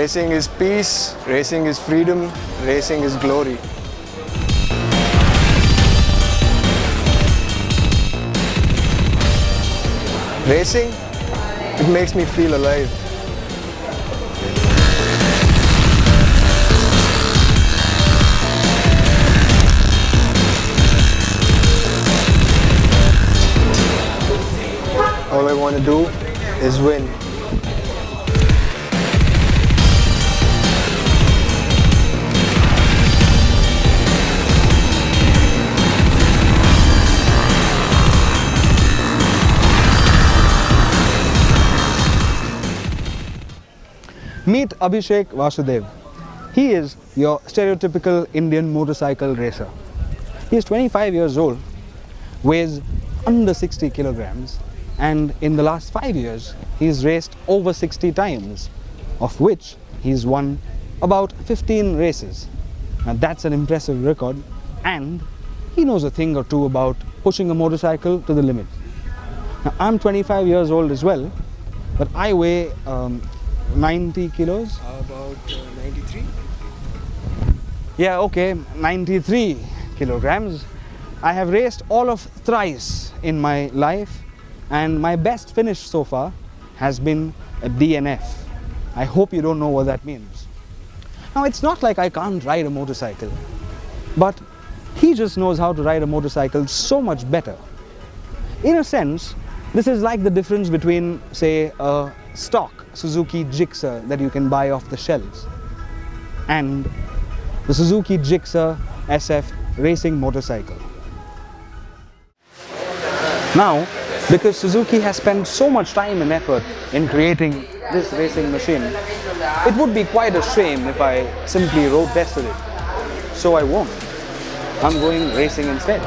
Racing is peace, racing is freedom, racing is glory. Racing, it makes me feel alive. All I want to do is win. Meet Abhishek Vasudev. He is your stereotypical Indian motorcycle racer. He is 25 years old, weighs under 60 kilograms, and in the last 5 years he's raced over 60 times, of which he's won about 15 races. Now that's an impressive record, and he knows a thing or two about pushing a motorcycle to the limit. Now I'm 25 years old as well, but I weigh 90 kilos. About 93? Yeah, okay, 93 kilograms. I have raced all of thrice in my life, and my best finish so far has been a DNF. I hope you don't know what that means. Now, it's not like I can't ride a motorcycle, but he just knows how to ride a motorcycle so much better. In a sense, this is like the difference between, say, a stock Suzuki Gixxer that you can buy off the shelves and the Suzuki Gixxer SF racing motorcycle. Now, because Suzuki has spent so much time and effort in creating this racing machine, it would be quite a shame if I simply road tested it. So I won't. I'm going racing instead.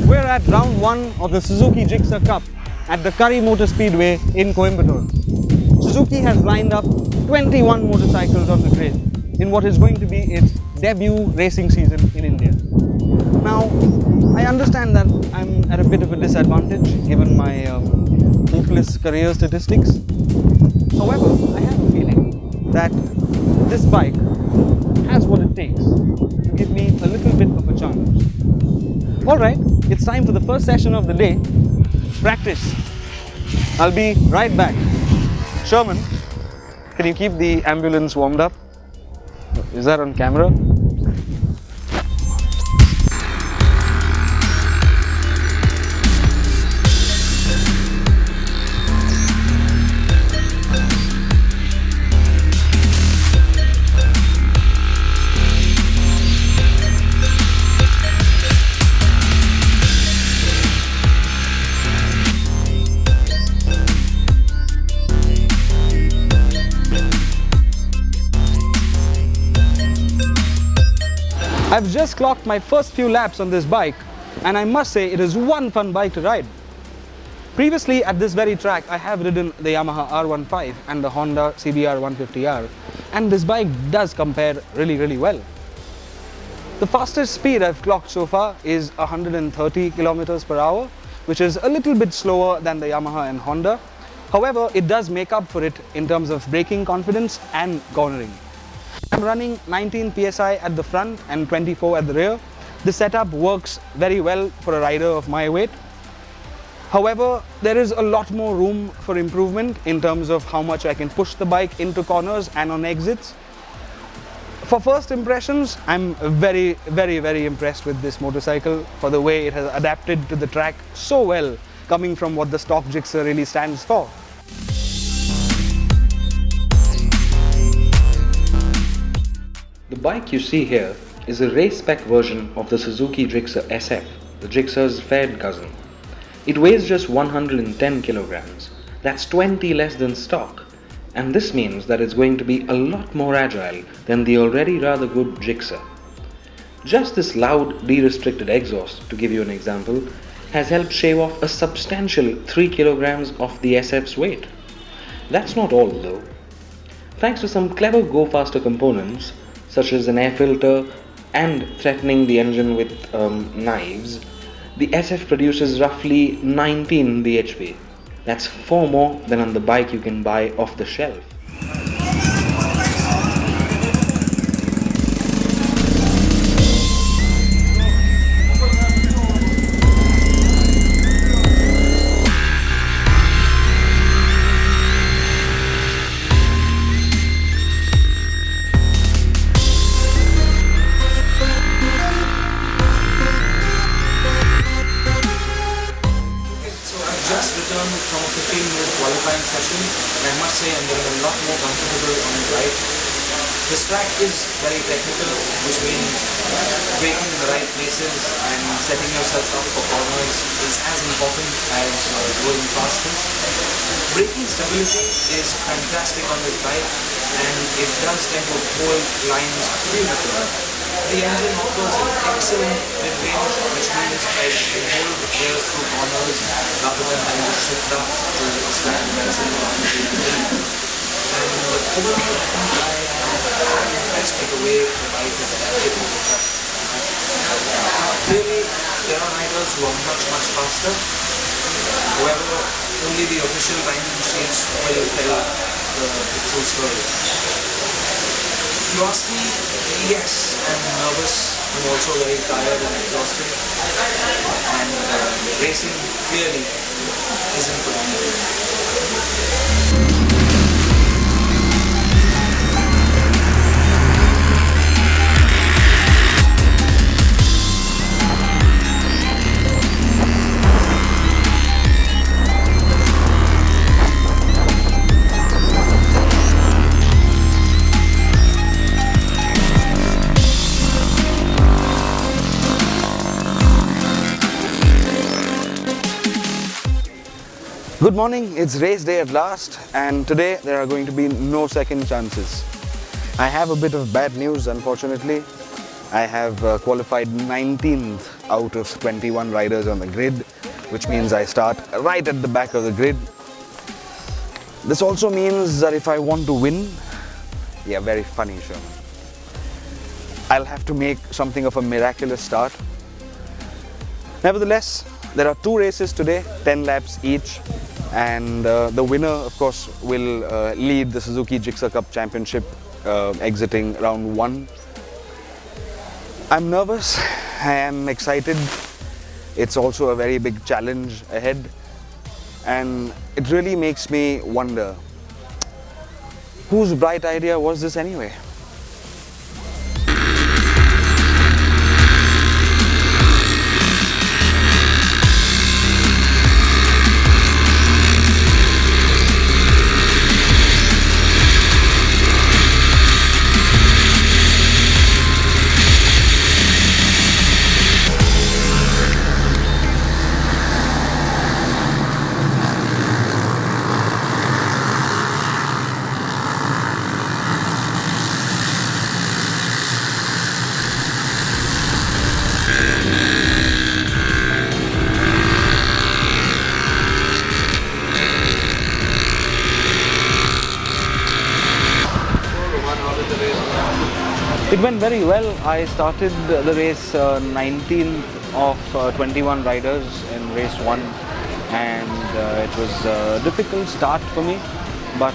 We're at round 1 of the Suzuki Gixxer Cup at the Curry Motor Speedway in Coimbatore. Suzuki has lined up 21 motorcycles on the grid in what is going to be its debut racing season in India. Now, I understand that I'm at a bit of a disadvantage given my hopeless career statistics. However, I have a feeling that this bike has what it takes to give me a little bit of a chance. Alright, it's time for the first session of the day, practice. I'll be right back. Sherman, can you keep the ambulance warmed up? Is that on camera? I've just clocked my first few laps on this bike, and I must say it is one fun bike to ride. Previously at this very track I have ridden the Yamaha R15 and the Honda CBR 150R, and this bike does compare really well. The fastest speed I've clocked so far is 130 kilometers per hour, which is a little bit slower than the Yamaha and Honda. However, it does make up for it in terms of braking confidence and cornering. I'm running 19 psi at the front and 24 at the rear. This setup works very well for a rider of my weight. However, there is a lot more room for improvement in terms of how much I can push the bike into corners and on exits. For first impressions, I'm very impressed with this motorcycle for the way it has adapted to the track so well, coming from what the stock Gixxer really stands for. The bike you see here is a race-spec version of the Suzuki Gixxer SF, the Gixxer's fared cousin. It weighs just 110 kilograms. That's 20 less than stock, and this means that it's going to be a lot more agile than the already rather good Gixxer. Just this loud, de-restricted exhaust, to give you an example, has helped shave off a substantial 3 kilograms of the SF's weight. That's not all though. Thanks to some clever go-faster components, such as an air filter and threatening the engine with knives, the SF produces roughly 19 bhp. That's 4 more than on the bike you can buy off the shelf. Just returned from a 15-minute qualifying session, and I must say I'm getting a lot more comfortable on the bike. This track is very technical, which means braking in the right places and setting yourself up for corners is as important as going fastest. Braking stability is fantastic on this bike, and it does tend to hold lines beautifully. The engine offers an excellent mid-range, which means I can hold the gears through corners rather than having to shift up to stand benzene or and overall, I am impressed with the way the bike is adapted to the track. Clearly, there are riders who are much faster. However, only the official timing sheets will tell the true story. If you ask me, yes, I'm nervous. I'm also very tired and exhausted. And racing clearly isn't for me. Good morning, it's race day at last, and today there are going to be no second chances. I have a bit of bad news, unfortunately. I have qualified 19th out of 21 riders on the grid, which means I start right at the back of the grid. This also means that if I want to win, yeah, very funny, Sherman, I'll have to make something of a miraculous start. Nevertheless, there are 2 races today, 10 laps each. And the winner, of course, will lead the Suzuki Gixxer Cup Championship exiting round 1. I'm nervous, I am excited. It's also a very big challenge ahead, and it really makes me wonder, whose bright idea was this anyway? It went very well. I started the race 19th of 21 riders in race 1, and it was a difficult start for me, but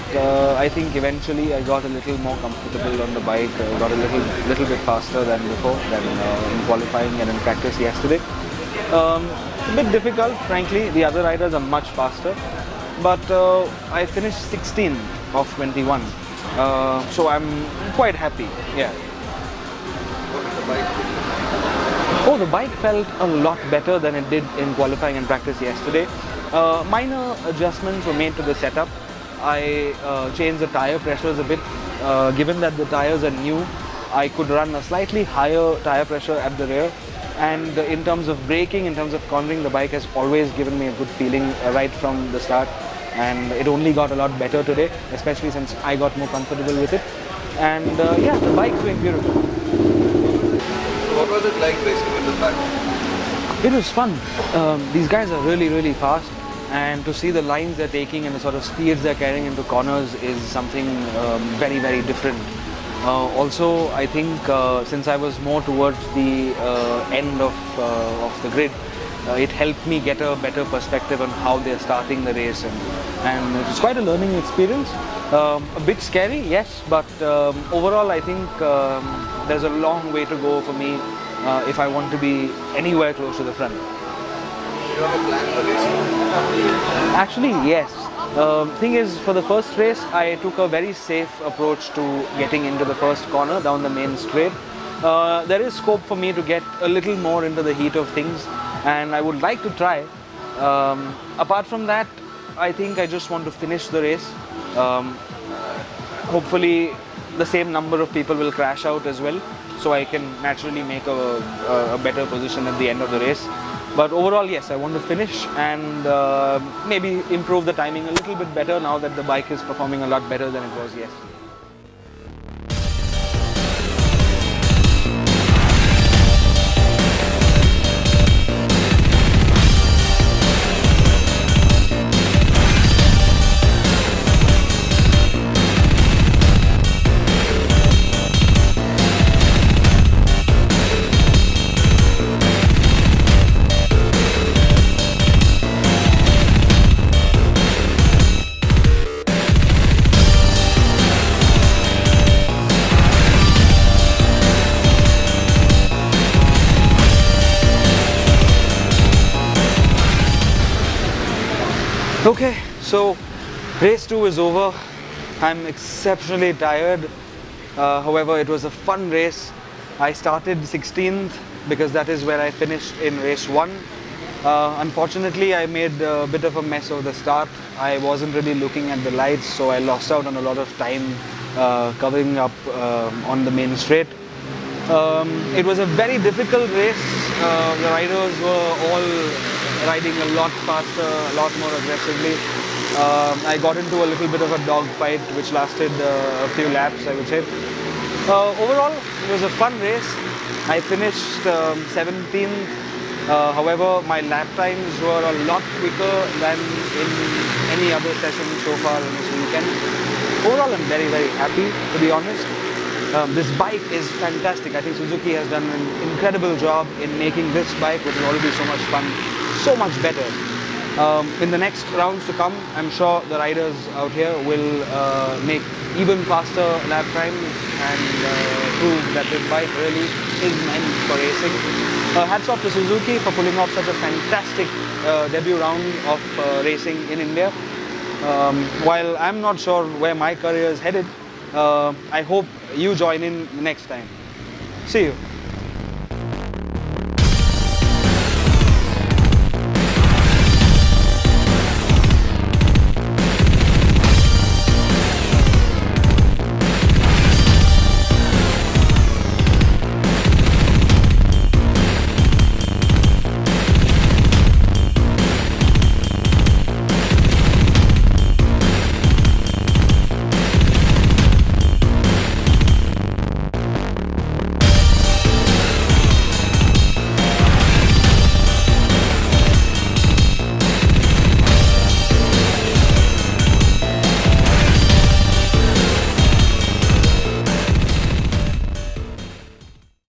I think eventually I got a little more comfortable on the bike, got a little bit faster than before, than in qualifying and in practice yesterday. A bit difficult, frankly. The other riders are much faster, but I finished 16th of 21, so I'm quite happy. Yeah. Oh, the bike felt a lot better than it did in qualifying and practice yesterday. Minor adjustments were made to the setup. I changed the tire pressures a bit. Given that the tires are new, I could run a slightly higher tire pressure at the rear. And in terms of braking, in terms of cornering, the bike has always given me a good feeling right from the start. And it only got a lot better today, especially since I got more comfortable with it. And yeah, the bike's doing beautiful. What was it like racing with the pack? It was fun. These guys are really fast, and to see the lines they're taking and the sort of speeds they're carrying into corners is something very different. Also, I think since I was more towards the end of the grid, it helped me get a better perspective on how they're starting the race, and it was quite a learning experience. A bit scary, yes, but overall I think there's a long way to go for me if I want to be anywhere close to the front. Do you have a plan for racing? Actually, yes. Thing is, for the first race, I took a very safe approach to getting into the first corner down the main straight. There is scope for me to get a little more into the heat of things, and I would like to try. Apart from that, I think I just want to finish the race. Hopefully, the same number of people will crash out as well, so I can naturally make a better position at the end of the race. But overall, yes, I want to finish and maybe improve the timing a little bit better now that the bike is performing a lot better than it was, yes. Okay, so race 2 is over. I'm exceptionally tired. However, it was a fun race. I started 16th because that is where I finished in race 1. Unfortunately, I made a bit of a mess of the start. I wasn't really looking at the lights, so I lost out on a lot of time covering up on the main straight. It was a very difficult race. The riders were all riding a lot faster, a lot more aggressively. I got into a little bit of a dog fight which lasted a few laps, I would say. Overall, it was a fun race. I finished 17th. However, my lap times were a lot quicker than in any other session so far in this weekend. Overall, I'm very, very happy, to be honest. This bike is fantastic. I think Suzuki has done an incredible job in making this bike, which is already so much fun, so much better. In the next rounds to come, I'm sure the riders out here will make even faster lap times and prove that this bike really is meant for racing. Hats off to Suzuki for pulling off such a fantastic debut round of racing in India. While I'm not sure where my career is headed, I hope you join in next time. See you.